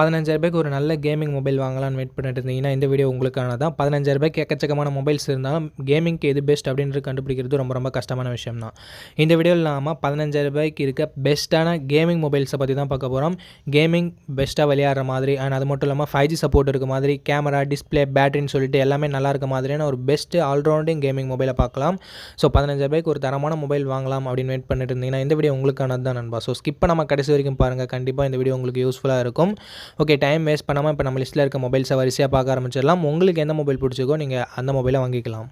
15,000 ஒரு நல்ல gaming mobile வாங்கலாம்னு வெயிட் பண்ணிட்டு இருந்தீங்கன்னா இந்த வீடியோ உங்களுக்கான தான். 15,000 எக்கச்சக்கமான மொபைல்ஸ் இருந்தாலும் கேமிங்க்கு எது பெஸ்ட் அப்படின்றது கண்டுபிடிக்கிறது ரொம்ப ரொம்ப கஷ்டமான விஷயம் தான். இந்த வீடியோவில் நாம 15,000 இருக்க பெஸ்ட்டான கேமிங் மொபைல்ஸை பற்றி தான் பார்க்க போகிறோம். கேமிங் பெஸ்ட்டாக விளையாடுற மாதிரி அண்ட் அது மட்டும் இல்லாமல் 5G சப்போர்ட் இருக்க மாதிரி கேமரா டிஸ்பிளே பேட்டரின்னு சொல்லிட்டு எல்லாமே நல்லா இருக்க மாதிரியான ஒரு பெஸ்ட் ஆல்ரவுண்டிங் கேமிங் மொபைலை பார்க்கலாம். ஸோ 15,000 ஒரு தரமான மொபைல் வாங்கலாம் அப்படின்னு வெயிட் பண்ணிட்டு இருந்தீங்கன்னா இந்த வீடியோ உங்களுக்கானது தான் நண்பா. ஸோ ஸ்கிப் பண்ணாம கடைசி வரைக்கும் பாருங்கள், கண்டிப்பாக இந்த வீடியோ உங்களுக்கு யூஸ்ஃபுல்லாக இருக்கும். ஓகே, டைம் வேஸ்ட் பண்ணாமல் இப்போ நம்ம லிஸ்ட்டில் இருக்க மொபைல்ஸை வரிசையாக பார்க்க ஆரம்பிச்சிடலாம். உங்களுக்கு எந்த மொபைல் பிடிச்சிக்கோ நீங்கள் அந்த மொபைலை வாங்கிக்கலாம்.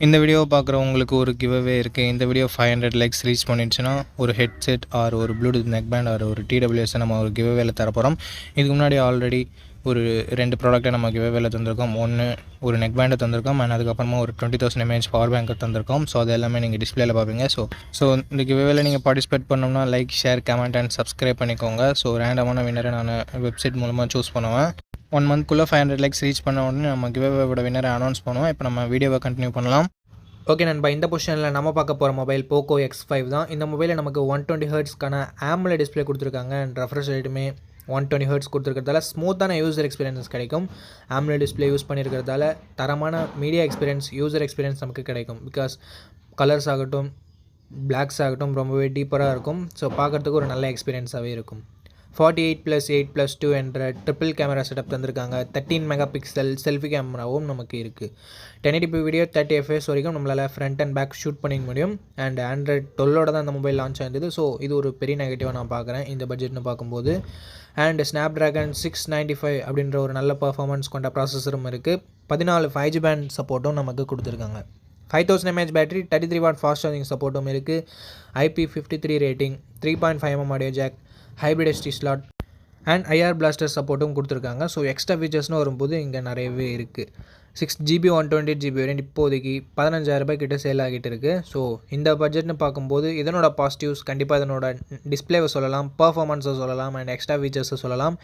இந்த வீடியோ பார்க்குறவங்களுக்கு ஒரு கிவ்அவே இருக்குது. இந்த வீடியோ 500 லைக்ஸ் ரீச் பண்ணிடுச்சுன்னா ஒரு ஹெட்செட் ஆர் ஒரு ப்ளூடூத் நெக் பேண்ட் ஆர் ஒரு TWS நம்ம ஒரு கிவ்அவேல தரப்போகிறோம். இதுக்கு முன்னாடி ஆல்ரெடி ஒரு 2 ப்ராடக்ட்டை நம்ம கிவ்அவேல தந்திருக்கோம். ஒன்று ஒரு நெக் பேண்டை தந்திருக்கோம் அண்ட் அதுக்கப்புறமா ஒரு 20,000 mAh பவர் பேங்கை தந்திருக்கோம். ஸோ அது எல்லாமே நீங்கள் டிஸ்பிளேல பார்ப்பீங்க. ஸோ இந்த கிவ்அவேல நீங்கள் பார்ட்டிசிபேட் பண்ணோம்னா like, share, comment and subscribe பண்ணிக்கோங்க. ஸோ ரேண்டமான வின்னரை நான் வெப்சைட் மூலமாக சூஸ் பண்ணுவேன். 1 மந்த்க்குள்ளே 500 லைக்ஸ் ரீச் பண்ண உடனே நம்ம கிவ்அவேவோட வின்னரை அனௌன்ஸ் பண்ணுவோம். இப்போ நம்ம வீடியோவை கண்டினியூ பண்ணலாம். ஓகே நண்பா, இந்த பொசிஷனில் நம்ம பார்க்க போகிற மொபைல் போக்கோ X5 தான். இந்த மொபைலில் நமக்கு 120 ஹெர்ட்ஸ்க்கான AMOLED டிஸ்பிளே கொடுத்துருக்காங்க அண்ட் ரெஃப்ரெஷ் ரேட்டுமே 120 ஹெர்ட்ஸ் கொடுத்துருக்கிறதால ஸ்மூத்தான யூசர் எக்ஸ்பீரியன்ஸ் கிடைக்கும். AMOLED டிஸ்பிளே யூஸ் பண்ணியிருக்கிறதால தரமான மீடியா எக்ஸ்பீரியன்ஸ், யூசர் எக்ஸ்பீரியன்ஸ் நமக்கு கிடைக்கும். பிகாஸ் கலர்ஸ் ஆகட்டும், பிளாக்ஸ் ஆகட்டும் ரொம்பவே டீப்பராக இருக்கும். ஸோ பார்க்குறதுக்கு ஒரு நல்ல எக்ஸ்பீரியன்ஸாகவே இருக்கும். 48+8+2 என்ற ட்ரிபிள் கேமரா செட்டப் தந்திருக்காங்க. 13 மெகா பிக்சல் செல்ஃபி கேமராவும் நமக்கு இருக்குது. 1080p வீடியோ 30 fps வரைக்கும் நம்மளால் ஃப்ரண்ட் அண்ட் பேக் ஷூட் பண்ணிக்க முடியும். அண்ட் Android 12 தான் அந்த மொபைல் லான்ச் ஆயிருந்தது. ஸோ இது ஒரு பெரிய நெகட்டிவாக நான் பார்க்குறேன் இந்த பட்ஜெட்னு பார்க்கும்போது. அண்ட் Snapdragon 695 அப்படின்ற ஒரு நல்ல பர்ஃபார்மன்ஸ் கொண்ட ப்ராசஸரும் இருக்குது. 14 5G பேண்ட் சப்போர்ட்டும் நமக்கு கொடுத்துருக்காங்க. 5000 mAh battery, 33 watt fast charging சப்போர்ட்டும் இருக்குது. IP53 rating, 3.5mm audio jack, hybrid SD slot and IR blaster சப்போர்ட்டும் கொடுத்துருக்காங்க. ஸோ எக்ஸ்ட்ரா ஃபீச்சர்ஸ்னு வரும்போது இங்கே நிறையவே இருக்குது. 6GB 128GB வேரியன்ட் இப்போதைக்கு 15,000 கிட்ட சேல் ஆகிட்டு இருக்குது. ஸோ இந்த பட்ஜெட்னு பார்க்கும்போது இதனோட பாசிட்டிவ்ஸ் கண்டிப்பாக இதனோட டிஸ்பிளேவை சொல்லலாம், பர்ஃபார்மன்ஸை சொல்லலாம் அண்ட் எக்ஸ்ட்ரா ஃபீச்சர்ஸை சொல்லலாம்.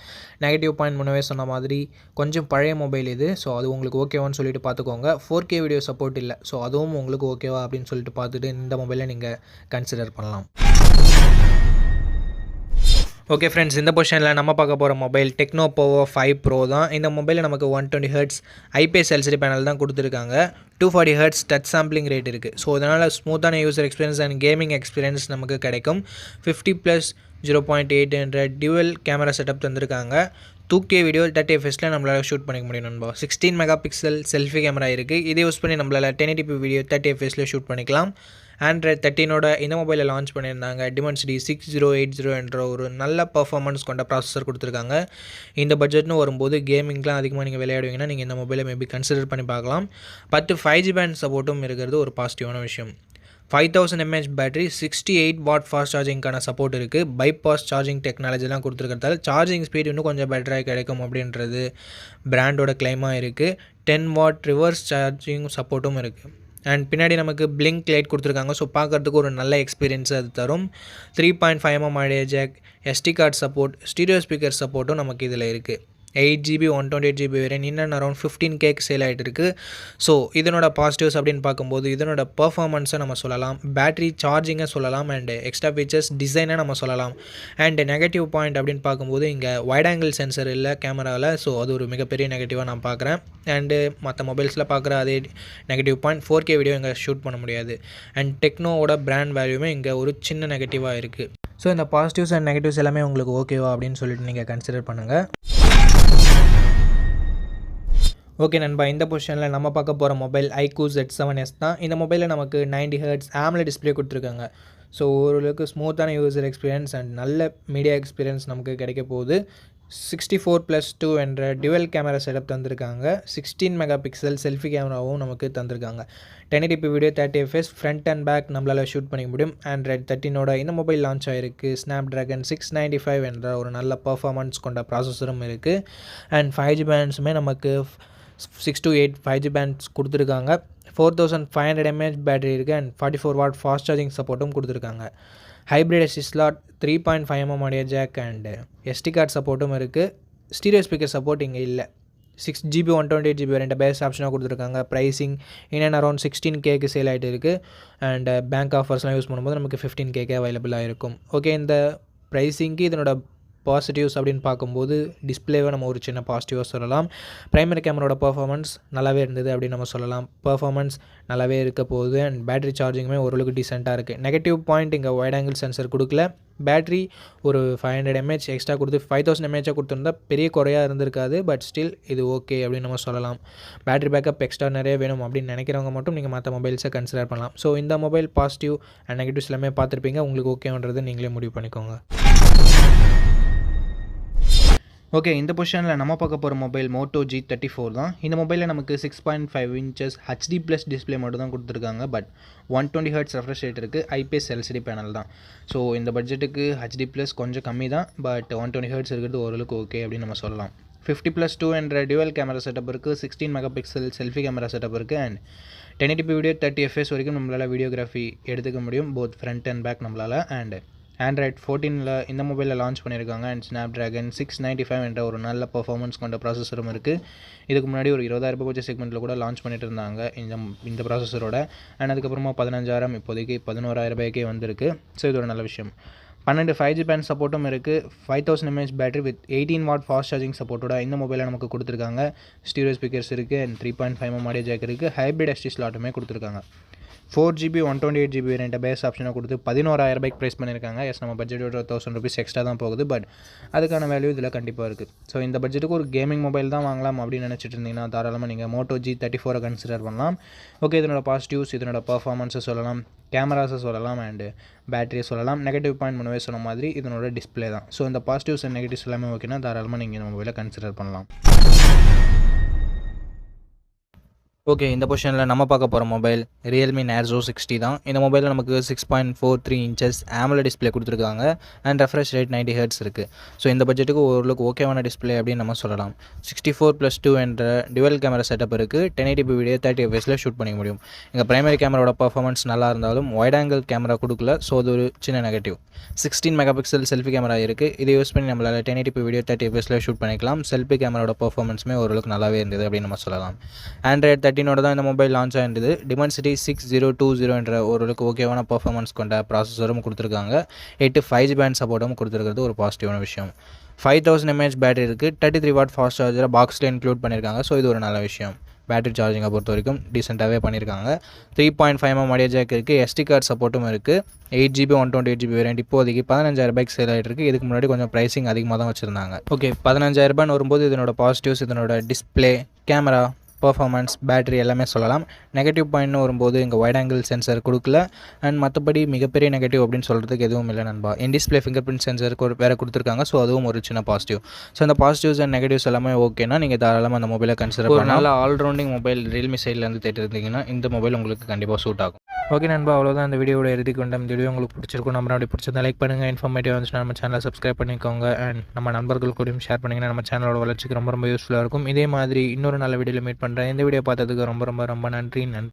நெகட்டிவ் பாயிண்ட் முன்னவே சொன்ன மாதிரி கொஞ்சம் பழைய மொபைல் இது. ஸோ அது உங்களுக்கு ஓகேவான்னு சொல்லிட்டு பார்த்துக்கோங்க. 4K வீடியோ சப்போர்ட் இல்லை. ஸோ அதுவும் உங்களுக்கு ஓகேவா அப்படின்னு சொல்லிட்டு பார்த்துட்டு இந்த மொபைலை நீங்கள் கன்சிடர் பண்ணலாம். ஓகே ஃப்ரெண்ட்ஸ், இந்த பொசிஷனில் நம்ம பார்க்க போகிற மொபைல் டெக்னோ போவோ 5 Pro தான். இந்த மொபைலில் நமக்கு 120 ஹெர்ட்ஸ் IPS LCD பேனல் தான் கொடுத்துருக்காங்க. 240 ஹெர்ட்ஸ் டச் சாம்பிளிங் ரேட் இருக்குது. ஸோ அதனால் ஸ்மூத்தான user experience and gaming experience நமக்கு கிடைக்கும். 50+0.8 என்ற டியூவல் கேமரா செட்டப் தந்திருக்காங்க. 2K வீடியோ 30 fps நம்மளால் ஷூட் பண்ணிக்க முடியும் நண்பா. 16 மெகா பிக்சல் செல்ஃபி கேமரா இருக்குது. இதை யூஸ் பண்ணி நம்மளால் 1080p வீடியோ 30 fps ஷூட் பண்ணிக்கலாம். Android 13 இந்த மொபைலில் லான்ச் பண்ணியிருந்தாங்க. Dimensity 6080 என்ற ஒரு நல்ல பர்ஃபார்மன்ஸ் கொண்ட ப்ராசஸர் கொடுத்துருக்காங்க. இந்த பட்ஜெட்னு வரும்போது கேமிங்லாம் அதிகமாக நீங்கள் விளையாடுவீங்கன்னா நீங்கள் இந்த மொபைலை மேபி கன்சிடர் பண்ணி பார்க்கலாம். 10 5G பேண்ட் சப்போர்ட்டும் இருக்கிறது ஒரு பாசிட்டிவான விஷயம். 5000 mAh பேட்டரி, 68 வாட் ஃபாஸ்ட் சார்ஜிங்கான சப்போர்ட் இருக்குது. பைபாஸ் சார்ஜிங் டெக்னாலஜிலாம் கொடுத்துருக்கிறதால சார்ஜிங் ஸ்பீட் இன்னும் கொஞ்சம் பெட்டராக கிடைக்கும் அப்படின்றது பிராண்டோட கிளைமாக இருக்குது. 10 வாட் ரிவர்ஸ் சார்ஜிங் சப்போர்ட்டும் இருக்குது. அண்ட் பின்னாடி நமக்கு பிளிங்க் லைட் கொடுத்துருக்காங்க. ஸோ பார்க்குறதுக்கு ஒரு நல்ல எக்ஸ்பீரியன்ஸ் அது தரும். 3.5mm audio jack, SD card support, stereo speaker சப்போர்ட்டும் நமக்கு இதில் இருக்குது. 8GB 128GB வேரியன்ட் இன்னும் அரௌண்ட் 15K சேல் ஆகிட்டு இருக்குது. ஸோ இதனோட பாசிட்டிவ்ஸ் அப்படின்னு பார்க்கும்போது இதனோட பர்ஃபார்மன்ஸை நம்ம சொல்லலாம், பேட்டரி சார்ஜிங்கை சொல்லலாம் அண்ட் எக்ஸ்ட்ரா ஃபீச்சர்ஸ் டிசைனை நம்ம சொல்லலாம். அண்ட் நெகட்டிவ் பாயிண்ட் அப்படின்னு பார்க்கும்போது இங்கே வைட் ஆங்கிள் சென்சர் இல்லை கேமராவில். ஸோ அது ஒரு மிகப்பெரிய நெகட்டிவாக நான் பார்க்குறேன். அண்டு மற்ற மொபைல்ஸில் பார்க்குற அதே நெகட்டிவ் பாயிண்ட் 4K வீடியோ இங்கே ஷூட் பண்ண முடியாது. அண்ட் டெக்னோவோட பிராண்ட் வேல்யூமே இங்கே ஒரு சின்ன நெகட்டிவாக இருக்குது. ஸோ இந்த பாசிட்டிவ்ஸ் அண்ட் நெகட்டிவ்ஸ் எல்லாமே உங்களுக்கு ஓகேவா அப்படின்னு சொல்லிட்டு நீங்கள் கன்சிடர் பண்ணுங்கள். ஓகே நண்பா, இந்த பொசிஷனில் நம்ம பார்க்க போகிற மொபைல் iQOO Z7s தான். இந்த மொபைலில் நமக்கு 90 ஹெர்ட்ஸ் AMOLED டிஸ்பிளே கொடுத்துருக்காங்க. ஸோ ஓரளவுக்கு ஸ்மூத்தான யூசர் எக்ஸ்பீரியன்ஸ் அண்ட் நல்ல மீடியா எக்ஸ்பீரியன்ஸ் நமக்கு கிடைக்க போகுது. 64+2 என்ற டியூவல் கேமரா செட்டப் தந்திருக்காங்க. 16 மெகா பிக்சல் செல்ஃபி கேமராவும் நமக்கு தந்திருக்காங்க. 1080p video 30 fps front and back நம்மளால் ஷூட் பண்ணிக்க முடியும். Android 13 இந்த மொபைல் லான்ச் ஆகிருக்கு. Snapdragon 695 என்ற ஒரு நல்ல பர்ஃபார்மன்ஸ் கொண்ட ப்ராசஸரும் இருக்குது. அண்ட் 5G பேண்ட்ஸுமே நமக்கு 6 to 8 5G பேண்ட்ஸ் கொடுத்துருக்காங்க. 4500 mAh பேட்டரி இருக்குது அண்ட் 44 வாட் ஃபாஸ்ட் சார்ஜிங் சப்போர்ட்டும் கொடுத்துருக்காங்க. Hybrid SD slot, 3.5mm audio jack and SD card சப்போர்ட்டும் இருக்குது. ஸ்டீரியோ ஸ்பீக்கர் சப்போர்ட் இங்கே இல்லை. 6GB 128GB வேரியன்ட் பேஸ் ஆப்ஷனாக கொடுத்துருக்காங்க. ப்ரைஸிங் இன் அரௌண்ட் 16K சேல் ஆகிட்டு இருக்குது. அண்ட் பேங்க் ஆஃபர்ஸ்லாம் யூஸ் பண்ணும்போது நமக்கு 15K அவைலபிளாக இருக்கும். ஓகே, இந்த ப்ரைஸிங்க்கு இதனோட பாசிட்டிவ்ஸ் அப்படின்னு பார்க்கும்போது டிஸ்பிளேவை நம்ம ஒரு சின்ன பாசிட்டிவாக சொல்லலாம். ப்ரைமரி கேமராவோட பர்ஃபார்மன்ஸ் நல்லாவே இருந்தது அப்படின்னு நம்ம சொல்லலாம். பர்ஃபார்மன்ஸ் நல்லாவே இருக்க போகுது. அண்ட் பேட்டரி சார்ஜிங்குமே ஓரளவுக்கு டீசெண்டாக இருக்குது. நெகட்டிவ் பாயிண்ட் இங்கே வைட் ஆங்கிள் சென்சர் கொடுக்கல. பேட்டரி ஒரு 500 mAh எக்ஸ்ட்ரா கொடுத்து 5000 mAh கொடுத்துருந்தா பெரிய குறையாக இருந்திருக்காது. பட் ஸ்டில் இது ஓகே அப்படின்னு நம்ம சொல்லலாம். பேட்டரி பேக்கப் எக்ஸ்ட்ரா நிறைய வேணும் அப்படின்னு நினைக்கிறவங்க மட்டும் நீங்கள் மற்ற மொபைல்ஸை கன்சிடர் பண்ணலாம். ஸோ இந்த மொபைல் பாசிட்டிவ் அண்ட் நெகட்டிவ்ஸ் எல்லாமே பார்த்துருப்பீங்க. உங்களுக்கு ஓகேன்றது நீங்களே முடிவு பண்ணிக்கோங்க. ஓகே, இந்த பொசிஷனில் நம்ம பார்க்க போகிற மொபைல் Moto G34 தான். இந்த மொபைலில் நமக்கு 6.5 inches HD+ டிஸ்பிளே மட்டும் தான் கொடுத்துருக்காங்க. பட் 120 Hz ரெஃப்ரெஷ் ரேட் இருக்குது. IPS LCD பேனல் தான். ஸோ இந்த பட்ஜெட்டுக்கு HD+ கொஞ்சம் கம்மி தான். பட் 120 Hz இருக்கிறது ஓரளவுக்கு ஓகே அப்படின்னு நம்ம சொல்லலாம். 50+2 என்ற டியூவல் கேமரா செட்டப் இருக்குது. 16 மெகாபிக்சல் செல்ஃபி கேமரா செட்டப் இருக்குது. அண்ட் 1080p வீடியோ 30 fps வரைக்கும் நம்மளால் வீடியோகிராஃபி எடுத்துக்க முடியும். போத் ஃப்ரண்ட் அண்ட் பேக் நம்மளால். அண்ட் ஆண்ட்ராய்ட் 14 இந்த மொபைலில் லான்ச் பண்ணியிருக்காங்க. அண்ட் ஸ்னாப்ட்ராகன் 695 என்ற ஒரு நல்ல பர்ஃபார்மன்ஸ் கொண்ட ப்ராசஸரும் இருக்குது. இதுக்கு முன்னாடி ஒரு 20,000 ரூபாய் செக்மெண்ட்டில் கூட லான்ச் பண்ணிட்டு இருந்தாங்க இந்த ப்ராசஸரோட. அண்ட் அதுக்கப்புறமா 15,000 இப்போதைக்கு 11,000 ரூபாய்க்கே வந்திருக்கு. ஸோ இது ஒரு நல்ல விஷயம். 12 5G பேண்ட் சப்போர்ட்டும் இருக்குது. 5000 mAh battery with 18 watt fast charging சப்போர்ட்டோட இந்த மொபைலில் நமக்கு கொடுத்துருக்காங்க. ஸ்டீரியோ ஸ்பீக்கர்ஸ் இருக்குது. அண்ட் 3.5 mm ஆடியோ ஜாக் இருக்குது. ஹைப்ரிட் SD ஸ்லாட்டுமே கொடுத்துருக்காங்க. 4GB 128GB வேரியண்ட்டை பேஸ் ஆப்ஷனாக கொடுத்து 11,000 ரூபாய்க்கு ப்ரைஸ் பண்ணியிருக்காங்க. எஸ், நம்ம பட்ஜெட்டோட 1000 rupees எக்ஸ்ட்ரா தான் போகுது. பட் அதுக்கான வேல்யூ இதில் கண்டிப்பாக இருக்குது. ஸோ இந்த பட்ஜெட்டுக்கு ஒரு கேமிங் மொபைல் தான் வாங்கலாம் அப்படின்னு நினச்சிட்டு இருந்தீங்கன்னா தாராளமாக நீங்கள் Moto G34 கன்சிடர் பண்ணலாம். ஓகே, இதனோட பாசிட்டிவ்ஸ், இதனோட பர்ஃபார்மன்ஸை சொல்லலாம், கேமராஸை சொல்லலாம், அண்டு பேட்டரியை சொல்லலாம். நெகட்டிவ் பாயிண்ட் முன்னவே சொன்ன மாதிரி இதனோட டிஸ்பிளே தான். ஸோ இந்த பாசிட்டிவ்ஸ் அண்ட் நெகட்டிவ்ஸ் எல்லாமே ஓகேனா தாராளமாக நீங்கள் இந்த மொபைலை கன்சிடர் பண்ணலாம். ஓகே, இந்த பொசிஷனில் நம்ம பார்க்க போகிற மொபைல் Realme Narzo 60 தான். இந்த மொபைலில் நமக்கு 6.43 inches AMOLED டிஸ்பிளே கொடுத்துருக்காங்க. அண்ட் ரெஃப்ரெஷ் ரேட் 90 Hz இருக்குது. ஸோ இந்த பட்ஜெட்டுக்கு ஓரளவுக்கு ஓகேவான டிஸ்பிளே அப்படின்னு நம்ம சொல்லலாம். 64+2 என்ற டியூவல் கேமரா செட்டப் இருக்குது. 1080p வீடியோ 30 fps ஷூட் பண்ணிக்க முடியும். இங்கே பிரைமரி கேமராவோட பர்ஃபார்மன்ஸ் நல்லா இருந்தாலும் வைட் ஆங்கிள் கேமரா கொடுக்கல. ஸோ அது ஒரு சின்ன நெகட்டிவ். 16 மெகாபிக்சல் செல்ஃபி கேமரா இருக்குது. இதை யூஸ் பண்ணி நம்மளால் 1080p வீடியோ 30 fps ஷூட் பண்ணிக்கலாம். செல்ஃபி கேமராவோட பர்ஃபார்மன்ஸுமே ஓரளவுக்கு நல்லாவே இருந்தது அப்படின்னு நம்ம சொல்லலாம். ஆண்ட்ராய்ட் 13 தான் இந்த மொபைல் லான்ச் ஆகிருந்தது. Dimensity 6020 என்ற ஓரளவுக்கு ஓகேவான பர்ஃபார்மன்ஸ் கொண்ட ப்ராசஸரும் கொடுத்துருக்காங்க. 8 5G பேண்ட் சப்போர்ட்டும் கொடுத்துருக்கிறது ஒரு பாசிட்டிவான விஷயம். 5000 mAh பேட்டரி இருக்குது. 33 வாட் ஃபாஸ்ட் சார்ஜரை பாக்ஸில் இன்க்ளூட் பண்ணியிருக்காங்க. ஸோ இது ஒரு நல்ல விஷயம். பேட்டரி சார்ஜிங்கை பொறுத்த வரைக்கும் டீசெண்டாகவே பண்ணியிருக்காங்க. 3.5 mm ஆடியோ ஜாக் இருக்குது. SD கார்டு சப்போர்ட்டும் இருக்குது. 8GB 128GB வேரியண்ட் இப்போதைக்கு 15,000 ரூபாய்க்கு சேல் ஆகிட்டு இருக்குது. இதுக்கு முன்னாடி கொஞ்சம் ப்ரைஸிங் அதிகமாக தான் வச்சுருந்தாங்க. ஓகே, 15,000 ரூபான்னு வரும்போது இதனோட பாசிட்டிவ்ஸ், இதனோட டிஸ்பிளே, கேமரா, பர்ஃபார்மன்ஸ், பேட்டரி எல்லாமே சொல்லலாம். நெகட்டிவ் பாயிண்ட்னு வரும்போது இங்கே வைட் ஆங்கிள் சென்சர் கொடுக்கல. அண்ட் மற்றபடி மிகப்பெரிய நெகட்டிவ் அப்படின்னு சொல்கிறதுக்கு எதுவும் இல்லை நண்பா. டிஸ்பிளே ஃபிங்கர் பிரிண்ட் சென்சருக்கு வேறு கொடுத்துருக்காங்க. ஸோ அதுவும் ஒரு சின்ன பாசிட்டிவ். ஸோ இந்த பாசிட்டிவ்ஸ் அண்ட் நெகட்டிவ்ஸ் எல்லாமே ஓகேனா நீங்கள் தாராளமாக அந்த மொபைலை கன்சிடர் பண்ணலாம். நல்ல ஆல்ரவுண்டிங் மொபைல் Realme சைட்லேருந்து தேடிருந்தீங்கன்னா இந்த மொபைல் உங்களுக்கு கண்டிப்பாக சூட் ஆகும். ஓகே நண்பா, அவ்வளோதான் இந்த வீடியோட இறுதி கொண்ட. இந்த வீடியோ உங்களுக்கு பிடிச்சிருக்கும். நம்ம அப்படி பிடிச்சிருந்தா லைக் பண்ணுங்கள். இன்ஃபர்மேட்டிவ் வந்துச்சுன்னா நம்ம சேனலை சப்ஸ்கிரைப் பண்ணிக்கோங்க. அண்ட் நம்ம நண்பர்கள் கூடயும் ஷேர் பண்ணிங்கன்னா நம்ம சேனலோட வளர்ச்சிக்கு ரொம்ப யூஸ்ஃபுல்லாக இருக்கும். இதே மாதிரி இன்னொரு நல்ல வீடியோவில் மீட் பண்ணுறேன். இந்த வீடியோ பார்த்ததுக்கு ரொம்ப நன்றி.